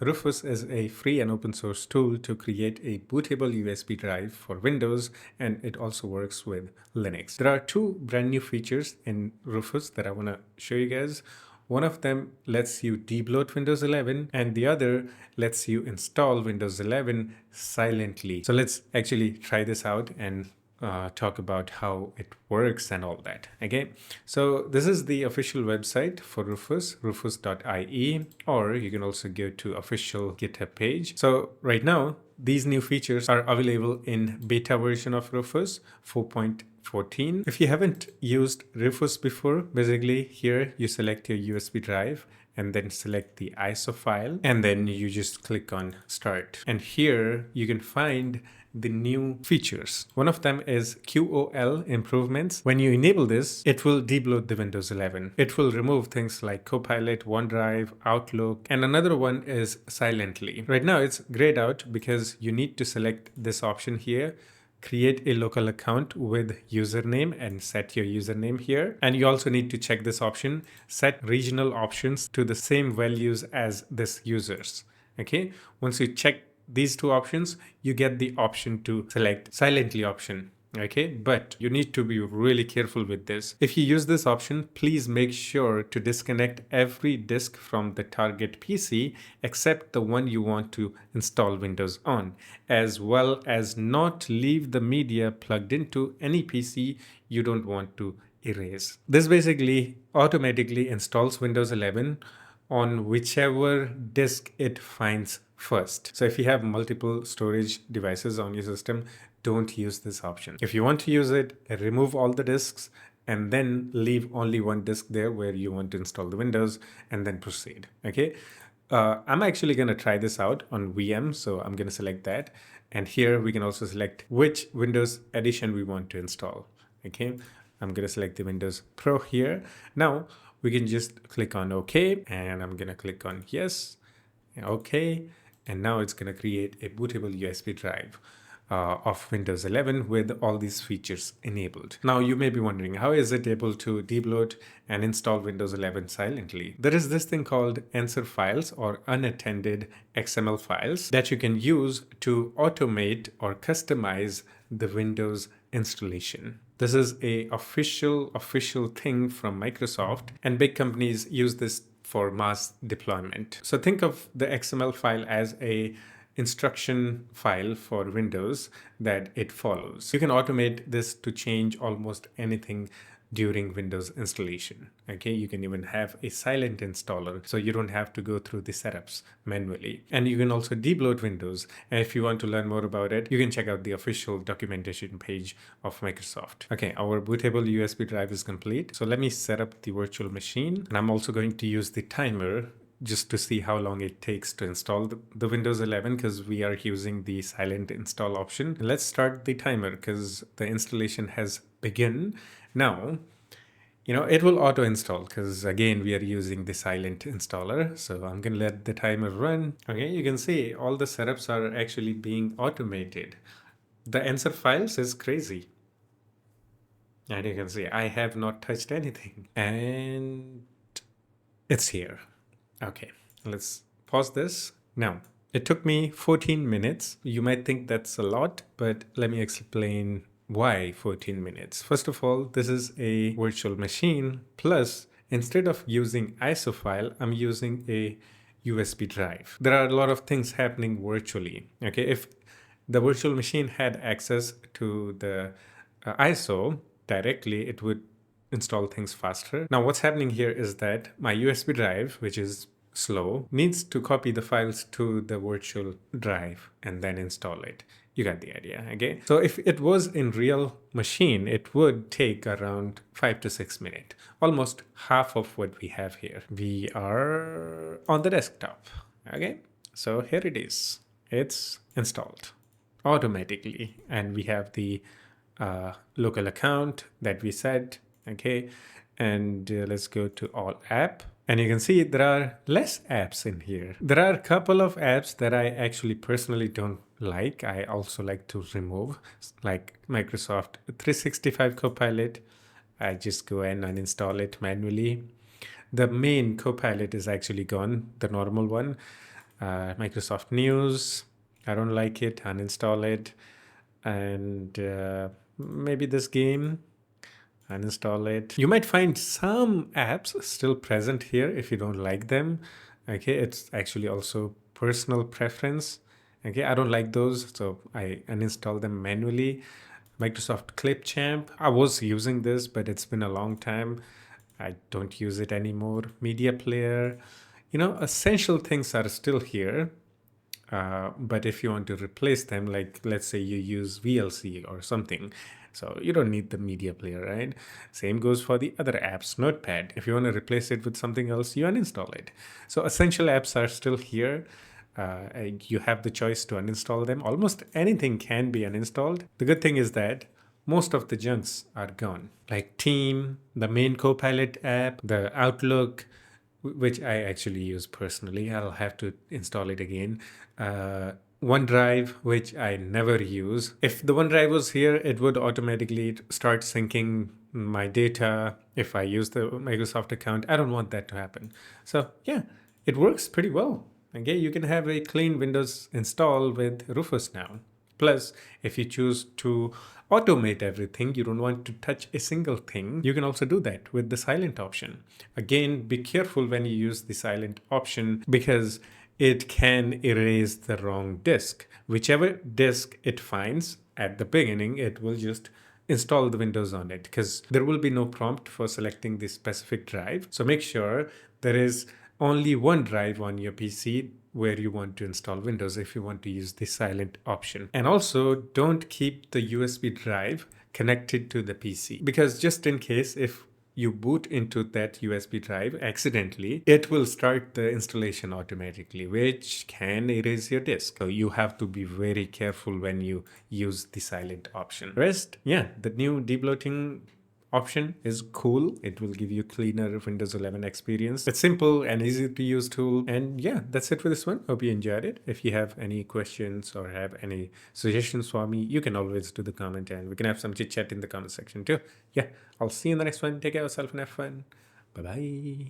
Rufus is a free and open source tool to create a bootable USB drive for Windows, and it also works with Linux. There are two brand new features in Rufus that I want to show you guys. One of them lets you debloat Windows 11 and the other lets you install Windows 11 silently. So let's actually try this out and talk about how it works and all that. Okay, so this is the official website for Rufus, rufus.ie, or you can also go to official GitHub page. So right now, these new features are available in beta version of Rufus 4.14. If you haven't used Rufus before, basically here you select your USB drive and then select the ISO file, and then you just click on start. And here you can find the new features. One of them is QoL improvements. When you enable this, it will debloat the Windows 11. It will remove things like Copilot, OneDrive, Outlook, and another one is silently. Right now it's grayed out because you need to select this option here, create a local account with username and set your username here. And you also need to check this option, set regional options to the same values as this users. Okay, once you check these two options, you get the option to select silently option. Okay, but you need to be really careful with this. If you use this option, please make sure to disconnect every disk from the target PC except the one you want to install Windows on, as well as not leave the media plugged into any PC you don't want to erase. This basically automatically installs Windows 11 on whichever disk it finds first. So if you have multiple storage devices on your system, don't use this option. If you want to use it, remove all the disks and then leave only one disk there where you want to install the Windows and then proceed. Okay. I'm actually going to try this out on VM. So I'm going to select that. And here we can also select which Windows edition we want to install. Okay. I'm going to select the Windows Pro here. Now we can just click on OK, and I'm going to click on yes. OK. And now it's going to create a bootable USB drive of Windows 11 with all these features enabled. Now you may be wondering, how is it able to debloat and install Windows 11 silently? There is this thing called answer files or unattended XML files that you can use to automate or customize the Windows installation. This is a official thing from Microsoft, and big companies use this for mass deployment. So think of the XML file as a instruction file for Windows that it follows. You can automate this to change almost anything during Windows installation. Okay, you can even have a silent installer, so you don't have to go through the setups manually. And you can also debloat Windows. And if you want to learn more about it, you can check out the official documentation page of Microsoft. Okay, our bootable USB drive is complete. So let me set up the virtual machine. And I'm also going to use the timer just to see how long it takes to install the Windows 11, because we are using the silent install option. Let's start the timer because the installation has begun. Now, it will auto install because again, we are using the silent installer. So I'm going to let the timer run. Okay, you can see all the setups are actually being automated. The answer files is crazy. And you can see I have not touched anything. And it's here. Okay, let's pause this. Now, it took me 14 minutes. You might think that's a lot, but let me explain why 14 minutes. First of all, this is a virtual machine. Plus, instead of using ISO file, I'm using a USB drive. There are a lot of things happening virtually. Okay, if the virtual machine had access to the ISO directly, it would install things faster. Now what's happening here is that my USB drive, which is slow, needs to copy the files to the virtual drive and then install it. You got the idea, okay? So if it was in real machine, it would take around 5 to 6 minutes, almost half of what we have here. We are on the desktop, okay? So here it is. It's installed automatically, and we have the local account that we set. Okay, and let's go to all app, and you can see there are less apps in here. There are a couple of apps that I actually personally don't like. I also like to remove, like Microsoft 365 Copilot. I just go and uninstall it manually. The main Copilot is actually gone, the normal one. Microsoft News, I don't like it, uninstall it. And maybe this game, uninstall it. You might find some apps still present here if you don't like them. Okay, it's actually also personal preference. Okay, I don't like those, so I uninstall them manually. Microsoft Clipchamp, I was using this, but it's been a long time. I don't use it anymore. Media player, essential things are still here. But if you want to replace them, like let's say you use VLC or something, so you don't need the media player, right? Same goes for the other apps, Notepad. If you want to replace it with something else, you uninstall it. So essential apps are still here. You have the choice to uninstall them. Almost anything can be uninstalled. The good thing is that most of the junks are gone, like Team, the main Copilot app, the Outlook, which I actually use personally. I'll have to install it again. OneDrive, which I never use. If the OneDrive was here, it would automatically start syncing my data if I use the Microsoft account. I don't want that to happen. So yeah, it works pretty well. Okay, you can have a clean Windows install with Rufus now. Plus, if you choose to automate everything, you don't want to touch a single thing, you can also do that with the silent option. Again, be careful when you use the silent option because it can erase the wrong disk. Whichever disk it finds at the beginning, it will just install the Windows on it because there will be no prompt for selecting the specific drive. So make sure there is only one drive on your PC where you want to install Windows if you want to use the silent option. And also don't keep the USB drive connected to the PC because just in case if you boot into that USB drive accidentally, it will start the installation automatically, which can erase your disk. So you have to be very careful when you use the silent option. Rest, yeah, the new debloating option is cool. It will give you cleaner Windows 11 experience. It's simple and easy to use tool. And yeah, that's it for this one. Hope you enjoyed it. If you have any questions or have any suggestions for me, you can always do the comment and we can have some chit chat in the comment section too. Yeah, I'll see you in the next one. Take care of yourself and have fun. Bye bye.